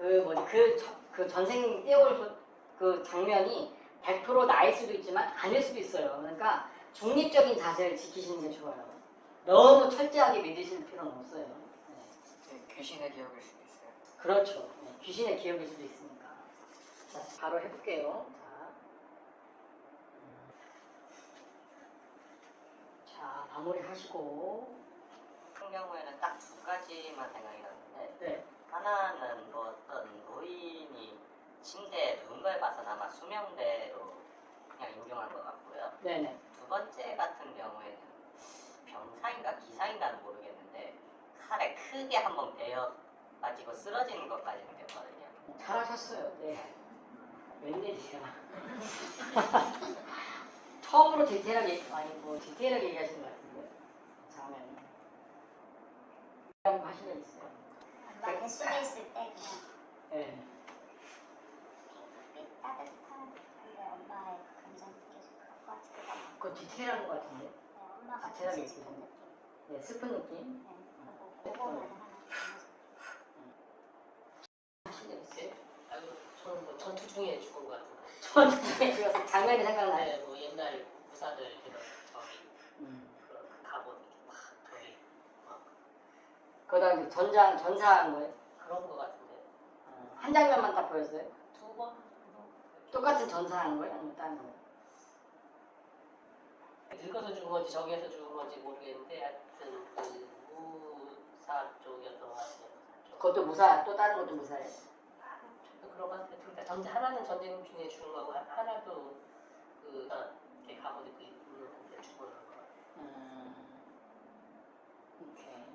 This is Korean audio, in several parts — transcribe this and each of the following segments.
그 전생 떼올 그 장면이 100% 나일 수도 있지만 아닐 수도 있어요. 그러니까 중립적인 자세를 지키시는 게 좋아요. 너무 철저하게 믿으실 필요는 없어요. 네, 귀신의 기억일 수도 있어요. 그렇죠. 네, 귀신의 기억일 수도 있으니까. 자, 바로 해볼게요. 자, 마무리하시고. 같은 경우에는 딱 두 가지만 생각이 나는데 네. 하나는 뭐 어떤 노인이 침대에 누운 걸 봐서 아마 수명대로 그냥 인정한 것 같고요. 네네. 두 번째 같은 경우에는 병사인가 기사인가는 모르겠는데 칼에 크게 한번 베어가지고 쓰러지는 것까지 느꼈거든요. 잘하셨어요. 네. 웬일이야. 처음으로 디테일하게, 디테일하게 얘기하시는 것 같은데. 장면. 하신 적 있어요? 많이 숨어 있을 때 그냥 네. 따뜻한 근데 엄마의 그 감정 느껴서 그럴 것 같기도 그거 디테일한 것 같은데. 네, 엄마가 디테일하게 진짜 얘기해요. 느낌. 네, 슬픈 느낌. 네, 그리고 그거만 하나 하신 적 있어요? 저는 뭐 전투 중에 죽은 것 같은데. 전투 중에 죽었어요. 장면이 생각나요? 네, 뭐 옛날 부사들 그런 저기 음. 그런 갑옷 이렇게 막 저기 막 그러다 이제 전사한 거예요? 그런 것 같은데. 한 장면만 딱 보였어요? 두 번? 똑같은 전사한 거예요? 아니면 다른 거예요? 늙어서 죽은 건지 저기에서 죽은 건지 모르겠는데 하여튼 그 무사 쪽이었던 것 같아요. 무사 쪽. 그것도 무사, 또 다른 것도 무사예요? 저도 그런 것 같아요. 그러니까 하나는 전쟁 중에 죽은 거고 하나도 그 이렇게 갑옷 입고 있는데 죽은 거. 오케이.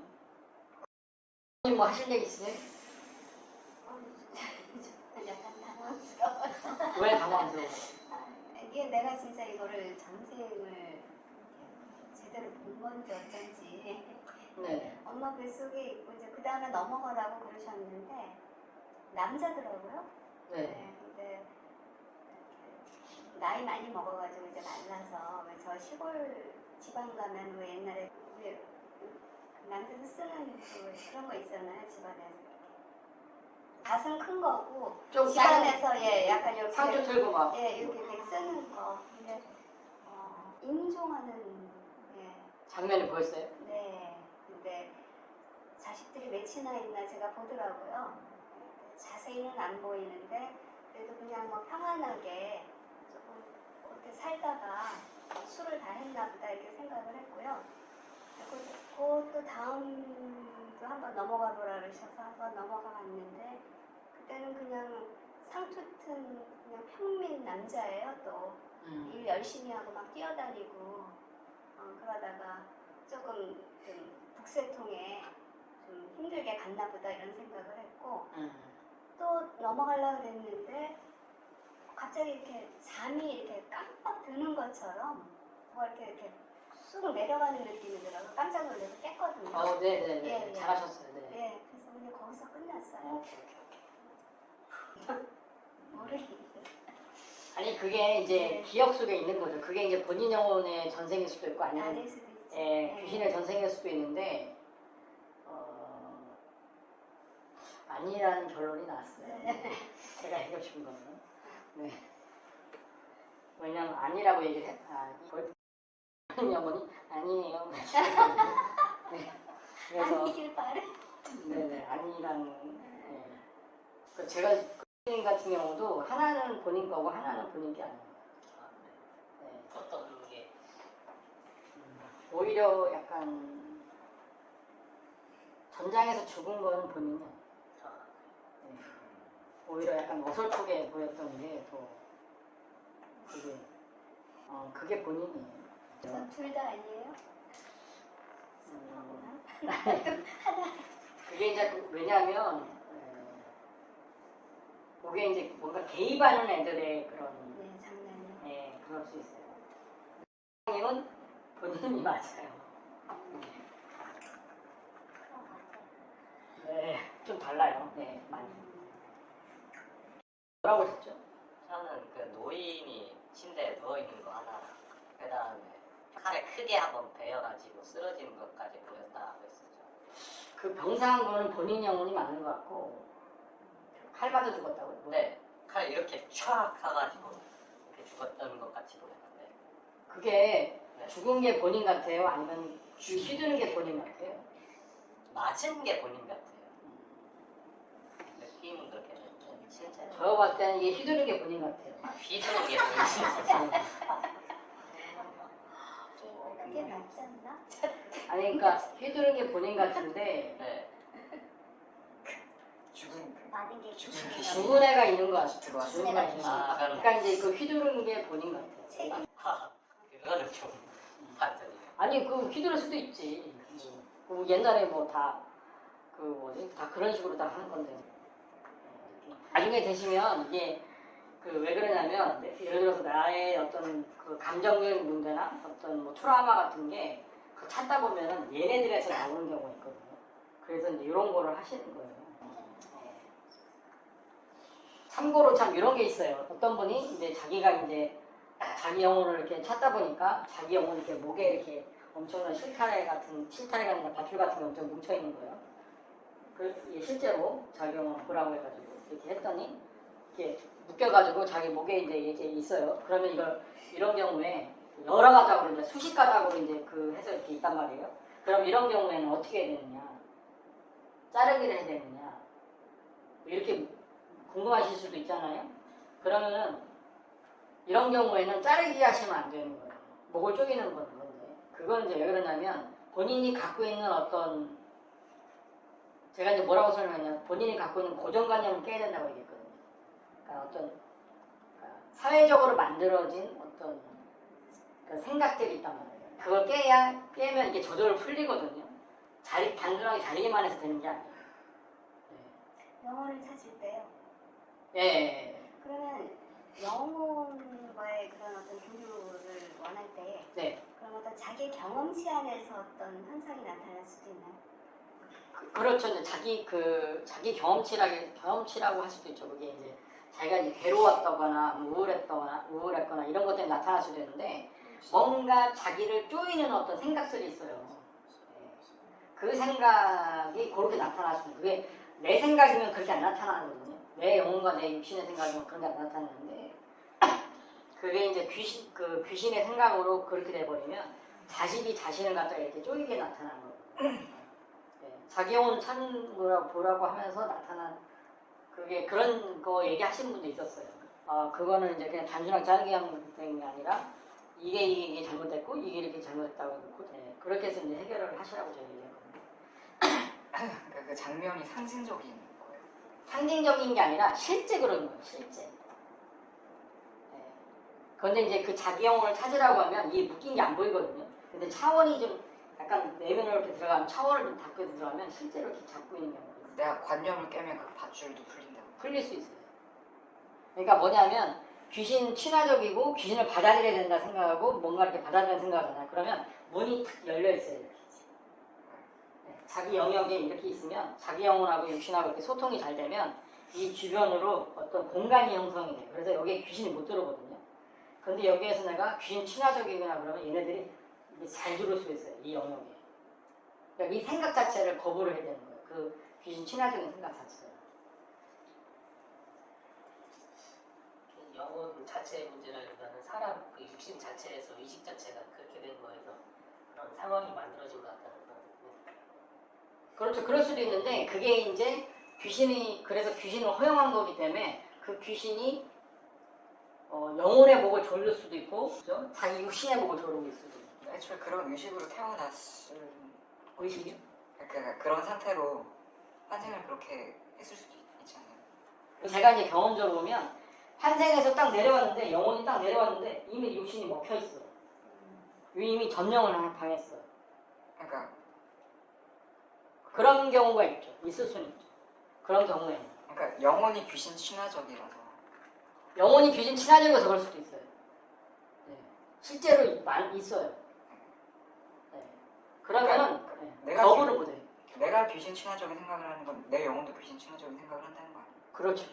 뭐 하실 얘기 있으세요? 약간 당황스러워서 왜 당황스러워요? 이게 내가 진짜 이거를 전생을 제대로 본 건지 어쩐지 네. 엄마 뱃속에 있고 이제 그 다음에 넘어가라고 그러셨는데 남자더라고요. 네. 근데 이렇게 나이 많이 먹어가지고 이제 말라서 왜 저 시골 지방 가면 왜 옛날에 왜 남자들 쓰는 그 그런 거 있잖아요 집안에서 가슴 큰 거고 좀 집안에서 예 약간 이렇게 상주 들고 막. 예 이렇게 쓰는 거 근데 임종하는 예 장면이 보였어요? 네 근데 자식들이 몇이나 있나 제가 보더라고요. 자세히는 안 보이는데 그래도 그냥 뭐 평안하게 조금 그렇게 살다가 술을 다 했나 보다 이렇게 생각을 했고요. 그것도 다음도 한번 넘어가 보라 그러셔서 한번 넘어가 봤는데 그때는 그냥 상투튼 그냥 평민 남자예요. 또 일 열심히 하고 막 뛰어다니고 그러다가 조금 좀 북새통에 좀 힘들게 갔나 보다 이런 생각을 했고 또 넘어가려고 그랬는데 갑자기 이렇게 잠이 이렇게 깜빡 드는 것처럼 뭐 이렇게 쑥 내려가는 느낌이 들어서 깜짝 놀라서 깼거든요. 네네네. 예, 예. 잘하셨어요. 네. 예, 그래서 그냥 거기서 끝났어요. 오케이. 모르겠어요. 아니, 그게 이제 네. 기억 속에 있는 거죠. 그게 이제 본인 영혼의 전생일 수도 있고 아니면 아닐 수도 있죠. 귀신의 전생일 수도 있는데 아니라는 결론이 나왔어요. 네. 제가 해고 싶은 거는. 네. 왜냐면 아니라고 얘기를 이걸 영혼이 아니에요. 네. 그래서 아니길 바래. 네네 아니라는. 그 제가 본인 같은 경우도 하나는 본인 거고 하나는 본인 게 아니에요. 네. 어떤 게 오히려 약간 전장에서 죽은 건 본인이에요. 네. 오히려 약간 어설프게 보였던 게 더 그게 본인이에요. 전 둘 다 아니에요. 그게 이제 왜냐하면 그게 이제 뭔가 개입하는 애들의 그런 네, 장난이. 그럴 수 있어요. 님은 본인이 맞아요. 네, 좀 달라요. 네, 많이. 뭐라고 하셨죠? 저는 그 노인이 침대에 누워 있는 거 하나, 그 다음에 칼에 크게 한번 베어가지고 쓰러지는 것까지 보였다고 했었죠. 그 병사한 거는 본인 영혼이 맞는 것 같고 칼 맞아 죽었다고요? 네, 칼 이렇게 촥 가가지고 이렇게 죽었던 것 같이 보였는데 그게 네. 죽은 게 본인 같아요? 아니면 휘두른 게 본인 같아요? 맞은 게 본인 같아요. 느낌은 그렇게 됐는데 실제로 저 봤을 때는 이게 휘두른 게 본인 같아요. 휘두른 게 본인 같아요. 그게 맞지 않나? 아니 그러니까 휘두른 게 본인 같은데 네, 죽은 많은 게 죽은 귀신 죽은 애가 있는 거 같아요. 들어왔어요. 죽은 애가 있는 거 아, 같아요. 그럼. 그러니까 이제 그 휘두른 게 본인 같아요. 책임 그거는 좀 반전이에요. 아니 그 휘두를 수도 있지. 그 옛날에 뭐 다 그 뭐지 다 그런 식으로 다 하는 건데. 나중에 되시면 이게 그 왜 그러냐면 예를 들어서 나의 어떤 그 감정적인 문제나 어떤 뭐 트라우마 같은 게 그 찾다 보면은 얘네들에서 나오는 경우가 있거든요. 그래서 이제 이런 거를 하시는 거예요. 참고로 참 이런 게 있어요. 어떤 분이 이제 자기가 이제 자기 영혼을 이렇게 찾다 보니까 자기 영혼이 이렇게 목에 이렇게 엄청난 실타래가 아니라 밧줄 같은 게 엄청 뭉쳐 있는 거예요. 그 실제로 자기 영혼을 보라고 해가지고 이렇게 했더니 이렇게 묶여가지고 자기 목에 이제 있어요. 그러면 이런 경우에 여러 가닥으로 이제 수십 가닥으로 이제 그 해서 이렇게 있단 말이에요. 그럼 이런 경우에는 어떻게 해야 되느냐? 자르기를 해야 되느냐? 이렇게 궁금하실 수도 있잖아요. 그러면은 이런 경우에는 자르기 하시면 안 되는 거예요. 목을 쪼개는 건데 그건 이제 왜 그러냐면 본인이 갖고 있는 어떤 제가 이제 뭐라고 설명하냐면 본인이 갖고 있는 고정관념을 깨야 된다고 얘기했거든요. 그러니까 그러니까 사회적으로 만들어진 어떤 그 생각들이 있단 말이에요. 그걸 깨면 이게 저절로 풀리거든요. 단순하게 자리기만 해서 되는 게 아니에요. 영혼을 찾을 때요. 예. 그러면 영혼과의 그런 어떤 교류를 원할 때 네. 그럼 어떤 자기 경험치 안에서 어떤 현상이 나타날 수도 있나요? 그렇죠. 이제 자기 경험치라고 할 수도 있죠. 그게 이제 자기가 이제 괴로웠다거나 우울했거나 이런 것 때문에 나타날 수도 있는데 뭔가 자기를 쪼이는 어떤 생각들이 있어요. 그 생각이 그렇게 나타날 수 있는 그게 내 생각이면 그렇게 안 나타나거든요. 내 영혼과 내 육신의 생각이면 그렇게 안 나타나는데 그게 이제 귀신의 생각으로 그렇게 돼버리면 자식이 자신을 갖다가 이렇게 쪼이게 나타나는 거예요. 자기 영혼을 찾는 거라고 보라고 하면서 나타난 그게 그런 거 얘기하시는 분도 있었어요. 그거는 이제 그냥 단순하게 자르기 하는 게 아니라 이게 잘못됐고 이게 이렇게 잘못됐다고 해놓고 그렇게 해서 이제 해결을 하시라고 저희 얘기했거든요. 그러니까 그 장면이 상징적인 거예요. 상징적인 게 아니라 실제 그런 거예요. 실제. 그런데 이제 그 자기 영혼을 찾으라고 하면 이게 묶인 게 안 보이거든요. 근데 차원이 좀 약간 내면으로 이렇게 들어가면 차원을 좀 닫고 들어가면 실제로 이렇게 잡고 있는 경우가 있어요. 내가 관념을 깨면 그 밧줄도 풀린다고. 풀릴 수 있어요. 그러니까 뭐냐면 귀신 친화적이고 귀신을 받아들여야 된다 생각하고 뭔가 이렇게 받아들이는 생각하잖아요. 그러면 문이 탁 열려 있어요. 이렇게. 자기 영역에 이렇게 있으면 자기 영혼하고 육신하고 이렇게 소통이 잘 되면 이 주변으로 어떤 공간이 형성이 돼요. 그래서 여기에 귀신이 못 들어오거든요. 그런데 여기에서 내가 귀신 친화적이거나 그러면 얘네들이 잘 들어올 수 있어요. 이 영역에. 그러니까 이 생각 자체를 거부를 해야 되는 거예요. 그 귀신 친화적인 생각 자체를. 영혼 자체의 문제라기보다는 사람 그 육신 자체에서 의식 자체가 그렇게 된 거에서 그런 상황이 만들어진 것 같다는 거. 그렇죠. 그럴 수도 있는데 그게 이제 그래서 귀신을 허용한 거기 때문에 그 귀신이 영혼의 목을 조를 수도 있고 그렇죠? 자기 육신의 목을 조르고 있을 수도 있고. 애초에 그런 의식으로 태어났을 의식이요? 그러니까 그런 상태로 환생을 그렇게 했을 수도 있지 않나요? 제가 이제 경험적으로 보면 환생에서 딱 내려왔는데 영혼이 딱 내려왔는데 이미 육신이 먹혀 있어. 이미 점령을 당했어. 그러니까 그런 경우가 있죠. 있을 수는 있죠. 그런 경우에는 그러니까 영혼이 귀신 친화적이라서 영혼이 귀신 친화적이어서 그럴 수도 있어요. 네. 실제로 있어요. 네. 그러면은 내가 거부를 못해요. 내가 귀신 친화적인 생각을 하는 건 내 영혼도 귀신 친화적인 생각을 한다는 거 아니에요? 그렇죠.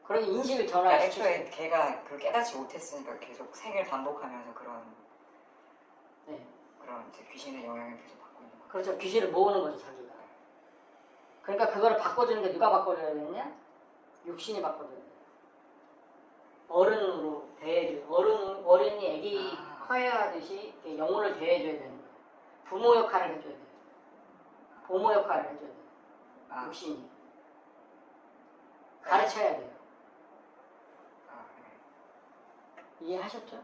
그런 인식을 그러니까 전환시키죠. 애초에 걔가 그걸 깨닫지 못했으니까 계속 생을 반복하면서 네. 그런 이제 귀신의 영향을 계속 받고 있는 거예요. 그렇죠. 귀신을 모으는 거죠, 자기가. 그러니까 그거를 바꿔주는데 누가 바꿔줘야 되냐? 육신이 바꿔줘야 돼. 어른으로 대해줘. 어른이 애기 화해하듯이 이렇게 영혼을 대해줘야 되는 거야. 부모 역할을 해줘야 돼. 보모 역할을 해줘야 돼. 아, 육신이. 가르쳐야 돼요. 아, 네. 이해하셨죠?